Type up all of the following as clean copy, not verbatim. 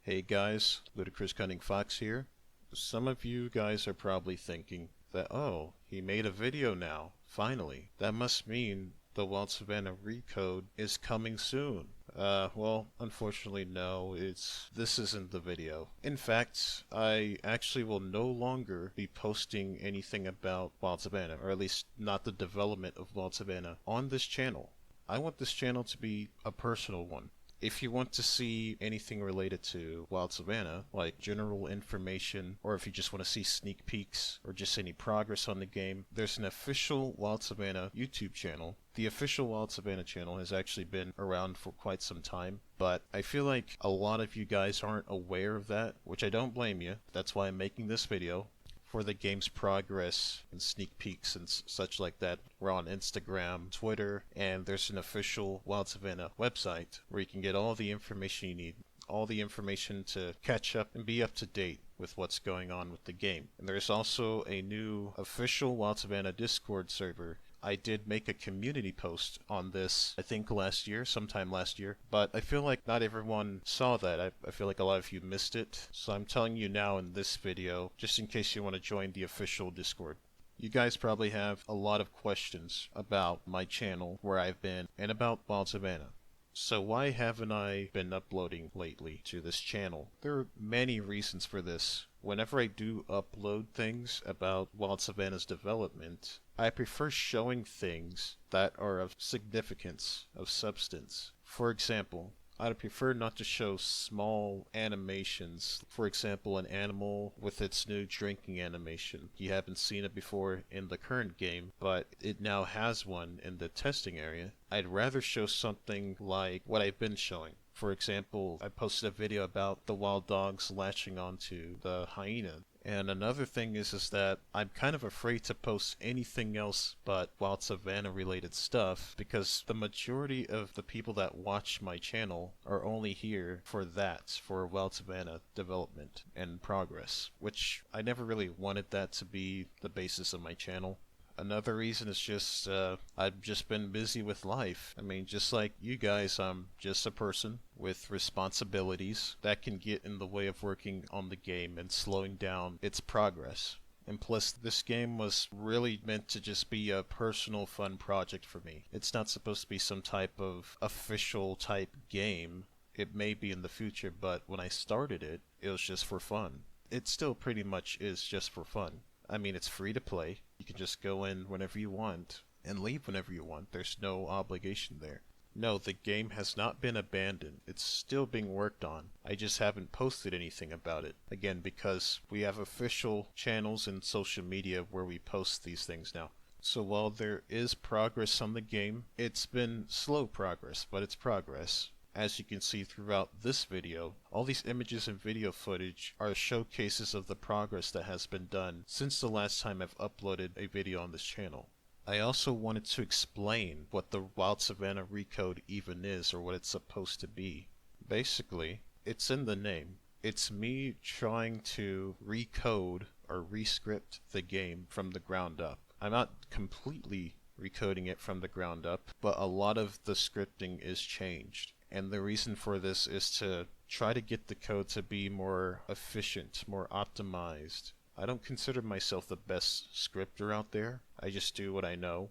Hey guys, Ludicrous Cunning Fox here. Some of you guys are probably thinking that, oh, he made a video now, finally. That must mean the Wild Savannah Recode is coming soon. Well, unfortunately no, this isn't the video. In fact, I actually will no longer be posting anything about Wild Savannah, or at least not the development of Wild Savannah, on this channel. I want this channel to be a personal one. If you want to see anything related to Wild Savannah, like general information, or if you just want to see sneak peeks, or just any progress on the game, there's an official Wild Savannah YouTube channel. The official Wild Savannah channel has actually been around for quite some time, but I feel like a lot of you guys aren't aware of that, which I don't blame you. That's why I'm making this video. For the game's progress and sneak peeks and such like that. We're on Instagram, Twitter, and there's an official Wild Savannah website where you can get all the information you need, all the information to catch up and be up to date with what's going on with the game. And there's also a new official Wild Savannah Discord server. I did make a community post on this, I think sometime last year, but I feel like not everyone saw that. I feel like a lot of you missed it, so I'm telling you now in this video, just in case you want to join the official Discord. You guys probably have a lot of questions about my channel, where I've been, and about Wild Savannah. So why haven't I been uploading lately to this channel? There are many reasons for this. Whenever I do upload things about Wild Savannah's development, I prefer showing things that are of significance, of substance. For example, I'd prefer not to show small animations. For example, an animal with its new drinking animation. You haven't seen it before in the current game, but it now has one in the testing area. I'd rather show something like what I've been showing. For example, I posted a video about the wild dogs latching onto the hyena. And another thing is that I'm kind of afraid to post anything else but Wild Savannah related stuff, because the majority of the people that watch my channel are only here for that, for Wild Savannah development and progress, which I never really wanted that to be the basis of my channel. Another reason is just I've just been busy with life. I mean, just like you guys, I'm just a person with responsibilities that can get in the way of working on the game and slowing down its progress. And plus, this game was really meant to just be a personal fun project for me. It's not supposed to be some type of official type game. It may be in the future, but when I started it, it was just for fun. It still pretty much is just for fun. I mean, it's free to play. You can just go in whenever you want and leave whenever you want. There's no obligation there. No, the game has not been abandoned. It's still being worked on. I just haven't posted anything about it. Again, because we have official channels and social media where we post these things now. So while there is progress on the game, it's been slow progress, but it's progress. As you can see throughout this video, all these images and video footage are showcases of the progress that has been done since the last time I've uploaded a video on this channel. I also wanted to explain what the Wild Savannah Recode even is, or what it's supposed to be. Basically, it's in the name. It's me trying to recode or rescript the game from the ground up. I'm not completely recoding it from the ground up, but a lot of the scripting is changed. And the reason for this is to try to get the code to be more efficient, more optimized. I don't consider myself the best scripter out there. I just do what I know.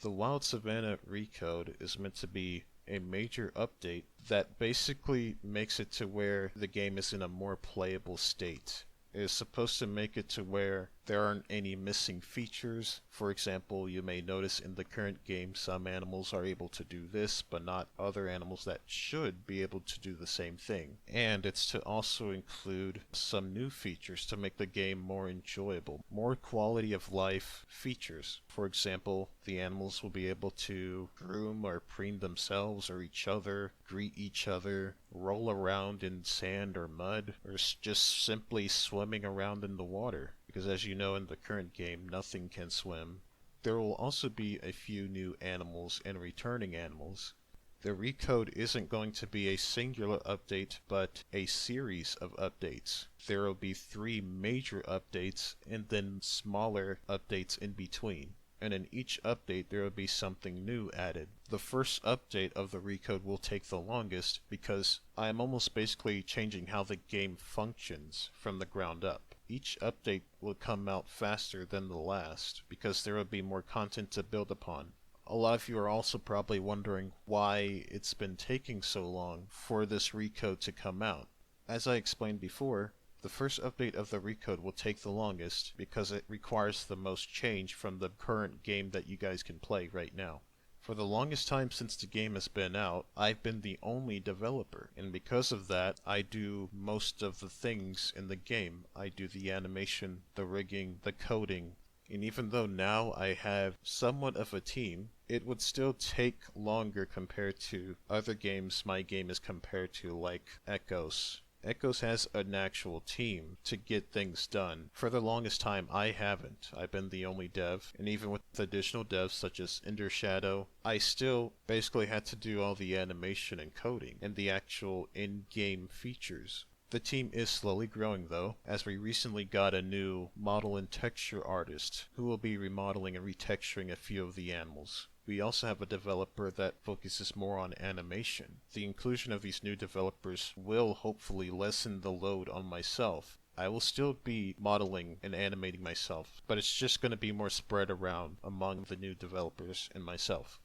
The Wild Savannah Recode is meant to be a major update that basically makes it to where the game is in a more playable state. It is supposed to make it to where there aren't any missing features. For example, you may notice in the current game some animals are able to do this, but not other animals that should be able to do the same thing. And it's to also include some new features to make the game more enjoyable, more quality of life features. For example, the animals will be able to groom or preen themselves or each other, greet each other, roll around in sand or mud, or just simply swimming around in the water. Because as you know, in the current game, nothing can swim. There will also be a few new animals and returning animals. The Recode isn't going to be a singular update, but a series of updates. There will be 3 major updates and then smaller updates in between. and in each update there will be something new added. The first update of the Recode will take the longest because I am almost basically changing how the game functions from the ground up. Each update will come out faster than the last because there will be more content to build upon. A lot of you are also probably wondering why it's been taking so long for this Recode to come out. As I explained before, the first update of the Recode will take the longest because it requires the most change from the current game that you guys can play right now. For the longest time since the game has been out, I've been the only developer, and because of that, I do most of the things in the game. I do the animation, the rigging, the coding, and even though now I have somewhat of a team, it would still take longer compared to other games my game is compared to, like Echoes. Echoes has an actual team to get things done. For the longest time, I haven't. I've been the only dev, and even with additional devs such as Ender Shadow, I still basically had to do all the animation and coding and the actual in-game features. The team is slowly growing though, as we recently got a new model and texture artist who will be remodeling and retexturing a few of the animals. We also have a developer that focuses more on animation. The inclusion of these new developers will hopefully lessen the load on myself. I will still be modeling and animating myself, but it's just going to be more spread around among the new developers and myself.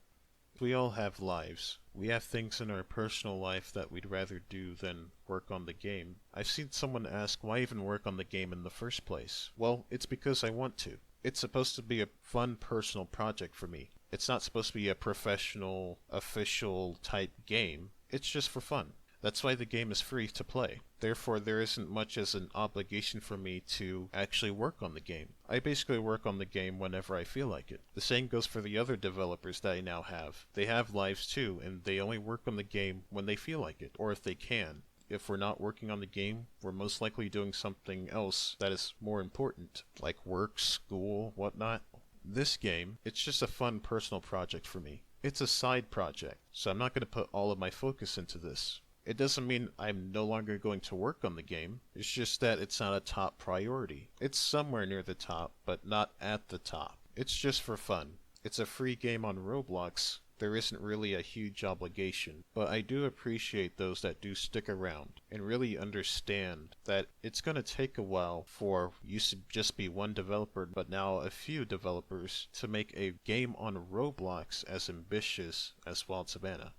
We all have lives. We have things in our personal life that we'd rather do than work on the game. I've seen someone ask, why even work on the game in the first place? Well, it's because I want to. It's supposed to be a fun personal project for me. It's not supposed to be a professional, official type game. It's just for fun. That's why the game is free to play. Therefore, there isn't much as an obligation for me to actually work on the game. I basically work on the game whenever I feel like it. The same goes for the other developers that I now have. They have lives too, and they only work on the game when they feel like it, or if they can. If we're not working on the game, we're most likely doing something else that is more important, like work, school, whatnot. This game, it's just a fun personal project for me. It's a side project, so I'm not going to put all of my focus into this. It doesn't mean I'm no longer going to work on the game, it's just that it's not a top priority. It's somewhere near the top, but not at the top. It's just for fun. It's a free game on Roblox. There isn't really a huge obligation, but I do appreciate those that do stick around and really understand that it's going to take a while for used to just be one developer, but now a few developers to make a game on Roblox as ambitious as Wild Savannah.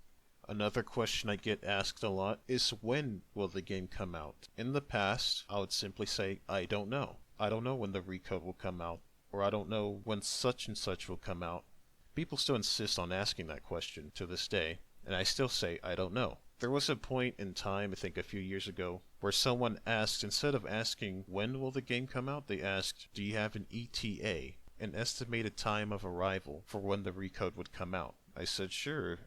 Another question I get asked a lot is, when will the game come out? In the past, I would simply say, I don't know. I don't know when the Recode will come out, or I don't know when such and such will come out. People still insist on asking that question to this day, and I still say I don't know. There was a point in time, I think a few years ago, where someone asked, instead of asking when will the game come out, they asked, do you have an ETA, an estimated time of arrival for when the Recode would come out? I said, sure,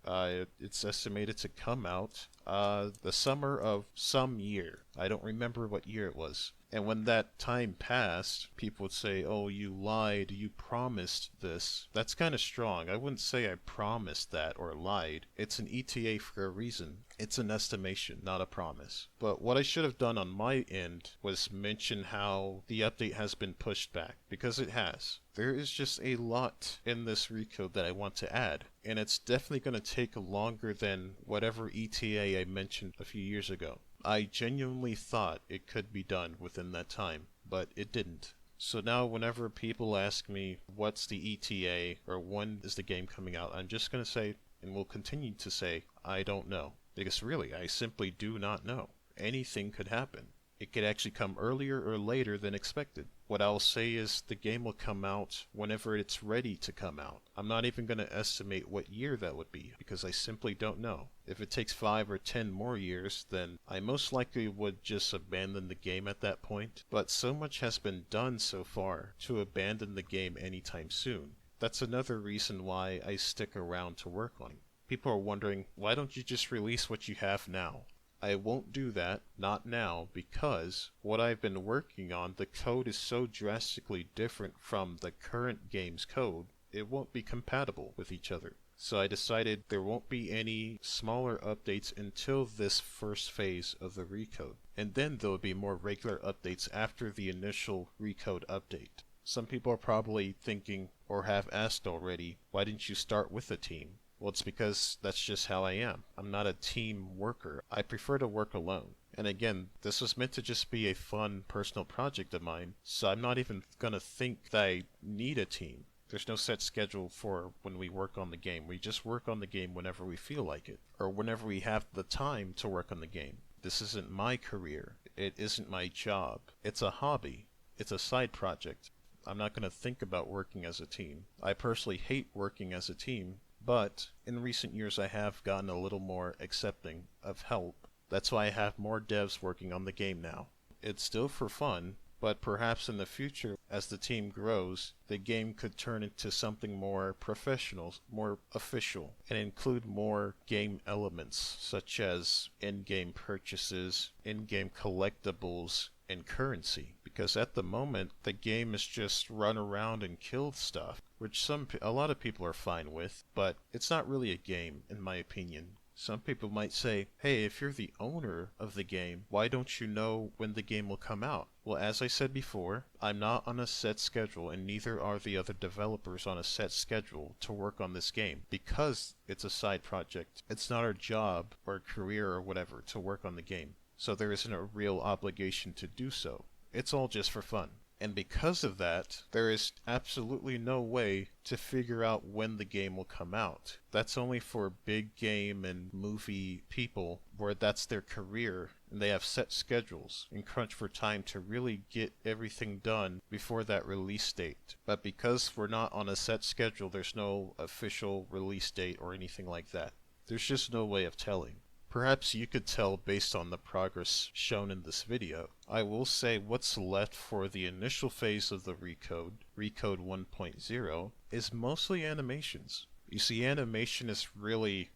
it's estimated to come out the summer of some year. I don't remember what year it was. And when that time passed, people would say, oh, you lied, you promised this. That's kind of strong. I wouldn't say I promised that or lied. It's an ETA for a reason. It's an estimation, not a promise. But what I should have done on my end was mention how the update has been pushed back, because it has. There is just a lot in this Recode that I want to add, and it's definitely going to take longer than whatever ETA I mentioned a few years ago. I genuinely thought it could be done within that time, but it didn't. So now whenever people ask me what's the ETA or when is the game coming out, I'm just going to say, and will continue to say, I don't know. Because really, I simply do not know. Anything could happen. It could actually come earlier or later than expected. What I'll say is the game will come out whenever it's ready to come out. I'm not even going to estimate what year that would be, because I simply don't know. If it takes 5 or 10 more years, then I most likely would just abandon the game at that point. But so much has been done so far to abandon the game anytime soon. That's another reason why I stick around to work on it. People are wondering, why don't you just release what you have now? I won't do that, not now, because what I've been working on, the code is so drastically different from the current game's code, it won't be compatible with each other. So I decided there won't be any smaller updates until this first phase of the Recode. And then there will be more regular updates after the initial Recode update. Some people are probably thinking, or have asked already, why didn't you start with a team? Well, it's because that's just how I am. I'm not a team worker. I prefer to work alone. And again, this was meant to just be a fun personal project of mine, so I'm not even gonna think that I need a team. There's no set schedule for when we work on the game. We just work on the game whenever we feel like it, or whenever we have the time to work on the game. This isn't my career. It isn't my job. It's a hobby. It's a side project. I'm not going to think about working as a team. I personally hate working as a team, but in recent years I have gotten a little more accepting of help. That's why I have more devs working on the game now. It's still for fun, but perhaps in the future, as the team grows, the game could turn into something more professional, more official, and include more game elements, such as in-game purchases, in-game collectibles, and currency. Because at the moment, the game is just run around and kill stuff, which a lot of people are fine with, but it's not really a game, in my opinion. Some people might say, hey, if you're the owner of the game, why don't you know when the game will come out? Well, as I said before, I'm not on a set schedule, and neither are the other developers on a set schedule to work on this game, because it's a side project. It's not our job or career or whatever to work on the game, so there isn't a real obligation to do so. It's all just for fun. And because of that, there is absolutely no way to figure out when the game will come out. That's only for big game and movie people where that's their career and they have set schedules and crunch for time to really get everything done before that release date. But because we're not on a set schedule, there's no official release date or anything like that. There's just no way of telling. Perhaps you could tell based on the progress shown in this video. I will say what's left for the initial phase of the Recode 1.0, is mostly animations. You see, animation is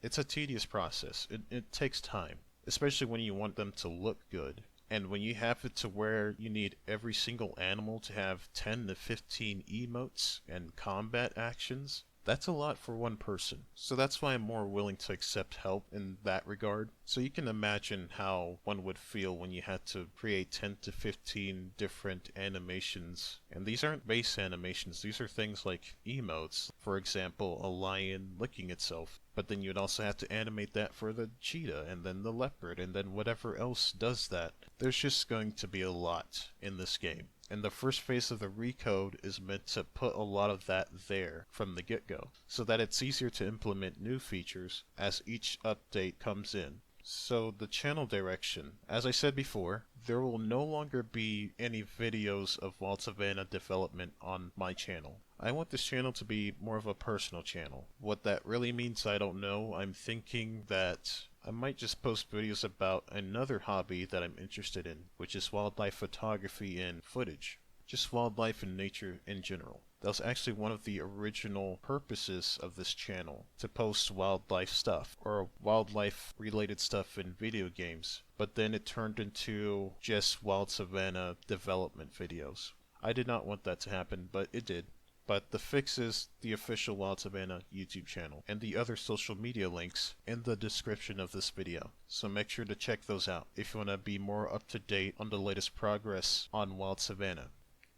it's a tedious process. It takes time, especially when you want them to look good. And when you have it to where you need every single animal to have 10 to 15 emotes and combat actions, that's a lot for one person. So that's why I'm more willing to accept help in that regard. So you can imagine how one would feel when you had to create 10 to 15 different animations. And these aren't base animations, these are things like emotes. For example, a lion licking itself. But then you'd also have to animate that for the cheetah, and then the leopard, and then whatever else does that. There's just going to be a lot in this game. And the first phase of the Recode is meant to put a lot of that there from the get-go, so that it's easier to implement new features as each update comes in. So the channel direction, as I said before, there will no longer be any videos of Wild Savannah development on my channel. I want this channel to be more of a personal channel. What that really means, I don't know. I'm thinking that I might just post videos about another hobby that I'm interested in, which is wildlife photography and footage. Just wildlife and nature in general. That was actually one of the original purposes of this channel, to post wildlife stuff, or wildlife related stuff in video games. But then it turned into just Wild Savannah development videos. I did not want that to happen, but it did. But the fix is the official Wild Savannah YouTube channel, and the other social media links in the description of this video. So make sure to check those out if you want to be more up to date on the latest progress on Wild Savannah.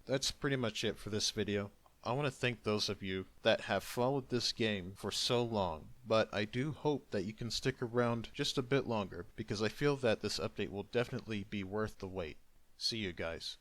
That's pretty much it for this video. I want to thank those of you that have followed this game for so long, but I do hope that you can stick around just a bit longer, because I feel that this update will definitely be worth the wait. See you guys.